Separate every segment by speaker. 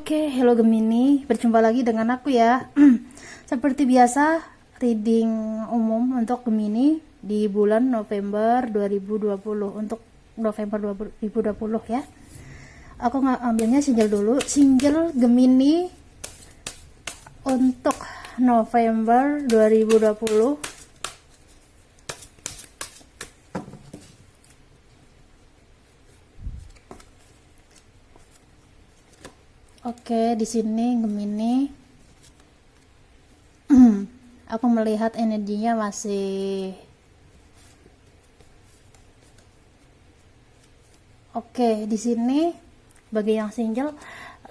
Speaker 1: Oke, hello Gemini, berjumpa lagi dengan aku ya. Seperti biasa, reading umum untuk Gemini di bulan November 2020 untuk November 2020 ya. Aku ambilnya single dulu, single Gemini untuk November 2020. Oke, di sini Gemini, aku melihat energinya masih oke. Di sini bagi yang single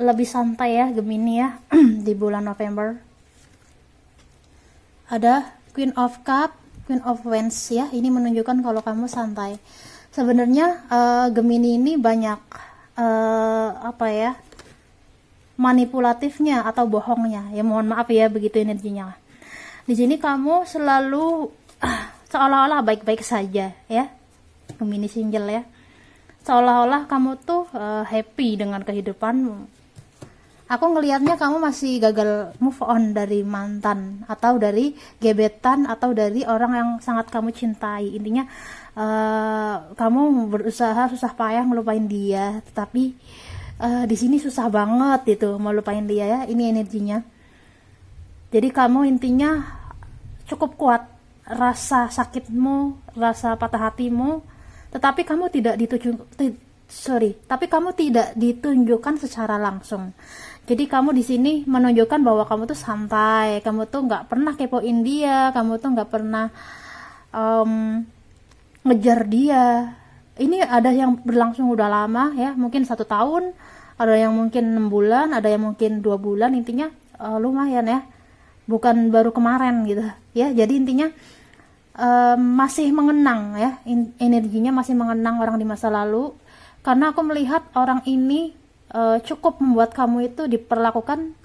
Speaker 1: lebih santai ya Gemini ya. Di bulan November ada Queen of Cup, Queen of Wands ya. Ini menunjukkan kalau kamu santai. Sebenarnya Gemini ini banyak apa ya, manipulatifnya atau bohongnya ya, mohon maaf ya, begitu energinya. Di sini kamu selalu seolah-olah baik-baik saja ya, Gemini single ya, seolah-olah kamu tuh happy dengan kehidupanmu. Aku ngelihatnya kamu masih gagal move on dari mantan atau dari gebetan atau dari orang yang sangat kamu cintai. Intinya kamu berusaha susah payah ngelupain dia, tetapi di sini susah banget gitu melupain dia ya. Ini energinya. Jadi kamu intinya cukup kuat rasa sakitmu, rasa patah hatimu, tetapi kamu tidak ditunjukkan secara langsung. Jadi kamu di sini menunjukkan bahwa kamu tuh santai, kamu tuh nggak pernah kepoin dia, kamu tuh nggak pernah ngejar dia. Ini ada yang berlangsung udah lama ya, mungkin 1 tahun, ada yang mungkin 6 bulan, ada yang mungkin 2 bulan. Intinya lumayan ya, bukan baru kemarin gitu ya. Jadi intinya masih mengenang ya, energinya masih mengenang orang di masa lalu, karena aku melihat orang ini cukup membuat kamu itu diperlakukan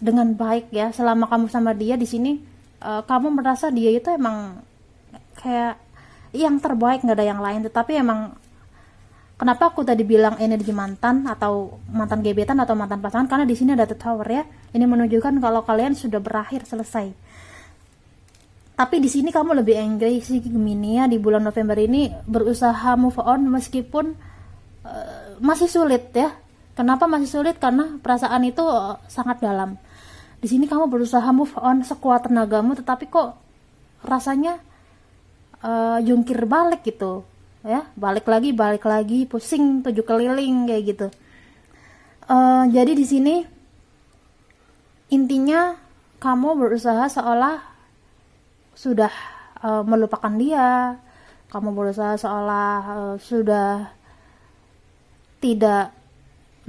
Speaker 1: dengan baik ya selama kamu sama dia. Di sini kamu merasa dia itu emang kayak yang terbaik, nggak ada yang lain. Tetapi emang kenapa aku tadi bilang energi mantan atau mantan gebetan atau mantan pasangan, karena di sini ada The Tower ya. Ini menunjukkan kalau kalian sudah berakhir, selesai. Tapi di sini kamu lebih angry sih Gemini ya, di bulan November ini berusaha move on meskipun masih sulit ya. Kenapa masih sulit? Karena perasaan itu sangat dalam. Di sini kamu berusaha move on sekuat tenagamu, tetapi kok rasanya jungkir balik gitu ya, balik lagi pusing 7 keliling kayak gitu. Jadi di sini intinya kamu berusaha seolah sudah melupakan dia, kamu berusaha seolah sudah tidak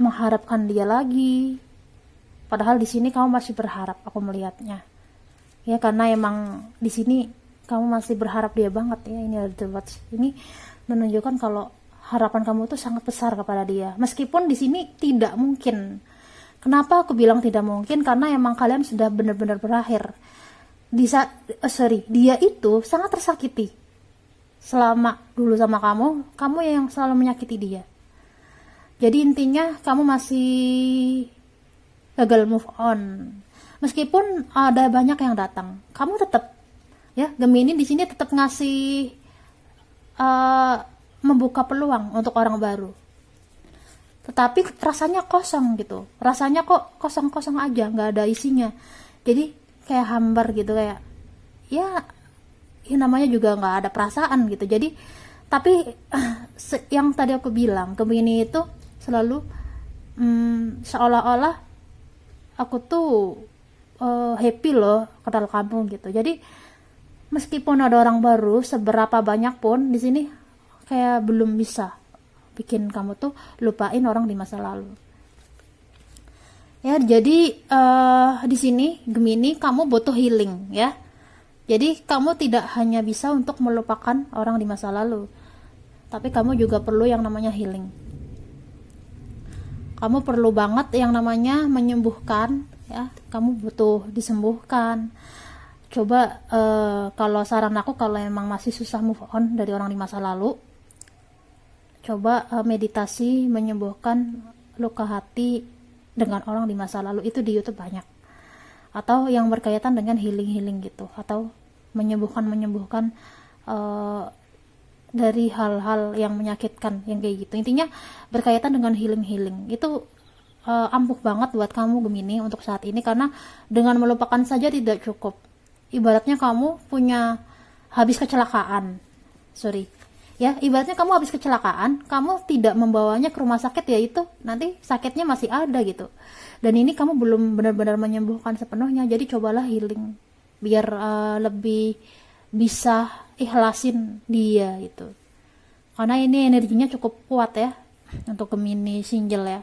Speaker 1: mengharapkan dia lagi, padahal di sini kamu masih berharap, aku melihatnya ya, karena emang di sini kamu masih berharap dia banget ya. Ini ada The Watch, ini menunjukkan kalau harapan kamu tuh sangat besar kepada dia, meskipun di sini tidak mungkin. Kenapa aku bilang tidak mungkin? Karena emang kalian sudah benar-benar berakhir. Dia itu sangat tersakiti selama dulu sama kamu yang selalu menyakiti dia. Jadi intinya kamu masih gagal move on, meskipun ada banyak yang datang, kamu tetap ya, Gemini di sini tetap ngasih membuka peluang untuk orang baru, tetapi rasanya kosong gitu, rasanya kok kosong-kosong aja, nggak ada isinya. Jadi kayak hambar gitu, kayak ya namanya juga nggak ada perasaan gitu. Jadi tapi yang tadi aku bilang, Gemini itu selalu seolah-olah aku tuh happy loh kenal kamu gitu. Jadi meskipun ada orang baru seberapa banyak pun, di sini kayak belum bisa bikin kamu tuh lupain orang di masa lalu. Ya, jadi di sini Gemini kamu butuh healing ya. Jadi kamu tidak hanya bisa untuk melupakan orang di masa lalu, tapi kamu juga perlu yang namanya healing. Kamu perlu banget yang namanya menyembuhkan ya. Kamu butuh disembuhkan. Coba kalau saran aku, kalau emang masih susah move on dari orang di masa lalu, coba meditasi menyembuhkan luka hati dengan orang di masa lalu, itu di YouTube banyak. Atau yang berkaitan dengan healing gitu, atau menyembuhkan dari hal-hal yang menyakitkan yang kayak gitu. Intinya berkaitan dengan healing itu ampuh banget buat kamu Gemini untuk saat ini, karena dengan melupakan saja tidak cukup. Ibaratnya kamu punya habis kecelakaan, ibaratnya kamu habis kecelakaan, kamu tidak membawanya ke rumah sakit, ya itu nanti sakitnya masih ada gitu, dan ini kamu belum benar-benar menyembuhkan sepenuhnya. Jadi cobalah healing biar lebih bisa ikhlasin dia gitu, karena ini energinya cukup kuat ya untuk Gemini single ya.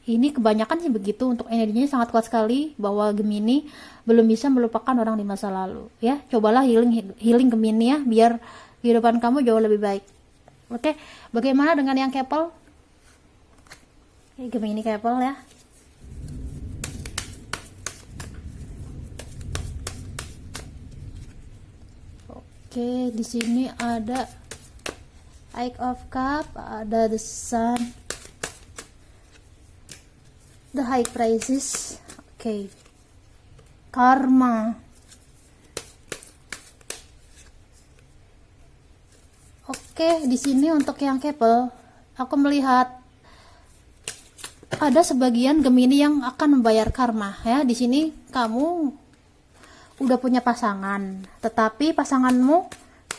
Speaker 1: Ini kebanyakan sih begitu, untuk energinya sangat kuat sekali bahwa Gemini belum bisa melupakan orang di masa lalu ya. Cobalah healing Gemini ya, biar kehidupan kamu jauh lebih baik. Oke, bagaimana dengan yang couple? Gemini couple ya. Oke, di sini ada Eight of Cup, ada The Sun, The High Prices, oke, Karma. Oke, di sini untuk yang couple, aku melihat ada sebagian Gemini yang akan membayar karma ya. Di sini kamu udah punya pasangan, tetapi pasanganmu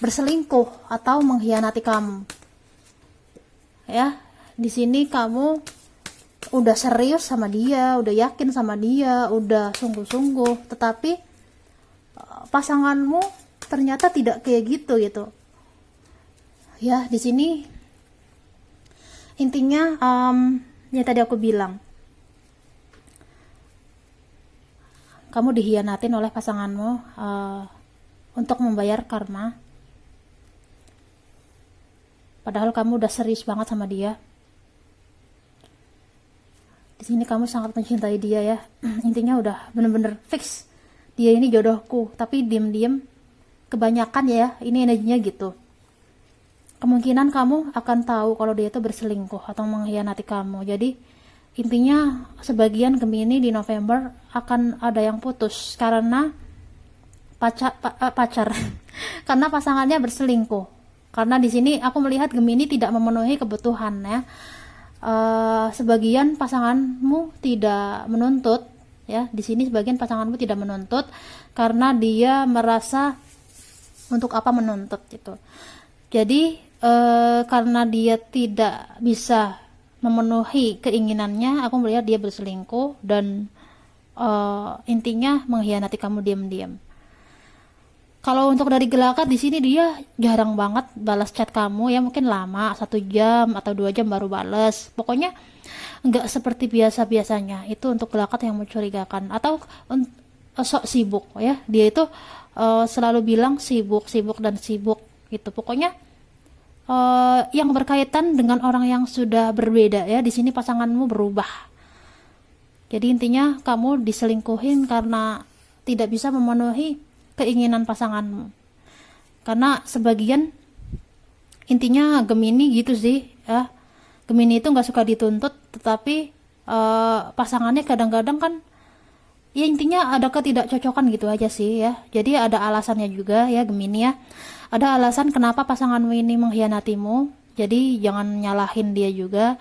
Speaker 1: berselingkuh atau mengkhianati kamu. Ya, di sini kamu udah serius sama dia, udah yakin sama dia, udah sungguh-sungguh, tetapi pasanganmu ternyata tidak kayak gitu. Ya, di sini intinya ya tadi aku bilang, kamu dikhianatin oleh pasanganmu untuk membayar karma. Padahal kamu udah serius banget sama dia. Di sini kamu sangat mencintai dia ya. Intinya udah bener-bener fix, dia ini jodohku. Tapi diem-diem, kebanyakan ya, ini energinya gitu. Kemungkinan kamu akan tahu kalau dia itu berselingkuh atau mengkhianati kamu. Jadi intinya sebagian Gemini di November akan ada yang putus karena pacar karena pasangannya berselingkuh. Karena di sini aku melihat Gemini tidak memenuhi kebutuhan ya. Sebagian pasanganmu tidak menuntut ya. Di sini sebagian pasanganmu tidak menuntut karena dia merasa untuk apa menuntut gitu. Jadi karena dia tidak bisa memenuhi keinginannya, aku melihat dia berselingkuh dan intinya mengkhianati kamu diam-diam. Kalau untuk dari gelakat di sini dia jarang banget balas chat kamu ya, mungkin lama 1 jam atau 2 jam baru balas. Pokoknya nggak seperti biasanya. Itu untuk gelakat yang mencurigakan atau sok sibuk ya. Dia itu selalu bilang sibuk gitu. Pokoknya yang berkaitan dengan orang yang sudah berbeda ya. Di sini pasanganmu berubah. Jadi intinya kamu diselingkuhin karena tidak bisa memenuhi keinginan pasanganmu. Karena sebagian intinya Gemini gitu sih ya. Gemini itu nggak suka dituntut, tetapi pasangannya kadang-kadang kan ya intinya ada ketidakcocokan gitu aja sih ya. Jadi ada alasannya juga ya Gemini ya. Ada alasan kenapa pasanganmu ini mengkhianatimu. Jadi jangan nyalahin dia juga.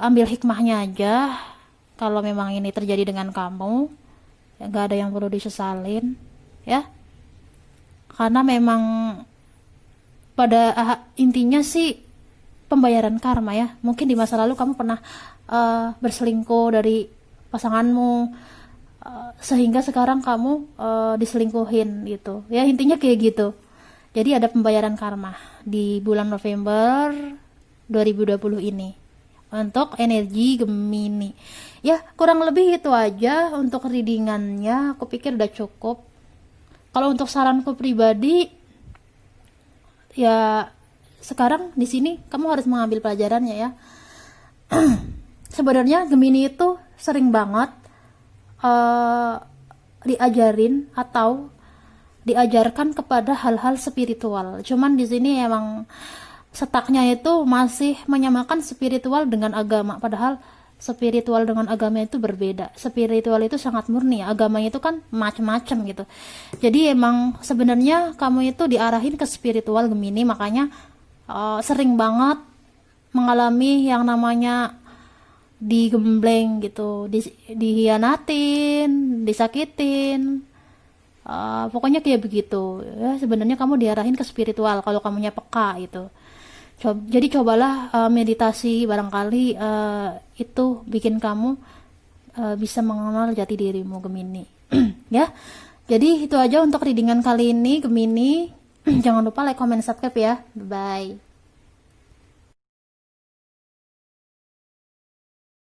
Speaker 1: Ambil hikmahnya aja. Kalau memang ini terjadi dengan kamu, ya nggak ada yang perlu disesalin ya. Karena memang pada intinya sih pembayaran karma ya. Mungkin di masa lalu kamu pernah berselingkuh dari pasanganmu, sehingga sekarang kamu diselingkuhin gitu ya. Intinya kayak gitu. Jadi ada pembayaran karma di bulan November 2020 ini untuk energi Gemini ya. Kurang lebih itu aja untuk readingannya. Aku pikir udah cukup. Kalau untuk saranku pribadi ya, sekarang di sini kamu harus mengambil pelajarannya ya. Sebenarnya Gemini itu sering banget diajarin atau diajarkan kepada hal-hal spiritual. Cuman di sini emang setaknya itu masih menyamakan spiritual dengan agama, padahal spiritual dengan agama itu berbeda. Spiritual itu sangat murni, agama itu kan macam-macam gitu. Jadi emang sebenarnya kamu itu diarahin ke spiritual Gemini, makanya sering banget mengalami yang namanya digembleng gitu, dihianatin, disakitin. Pokoknya kayak begitu ya, sebenarnya kamu diarahin ke spiritual kalau kamunya peka gitu. Jadi cobalah meditasi, barangkali itu bikin kamu bisa mengenal jati dirimu Gemini. Ya, jadi itu aja untuk readingan kali ini Gemini. Jangan lupa like, comment, subscribe ya. Bye.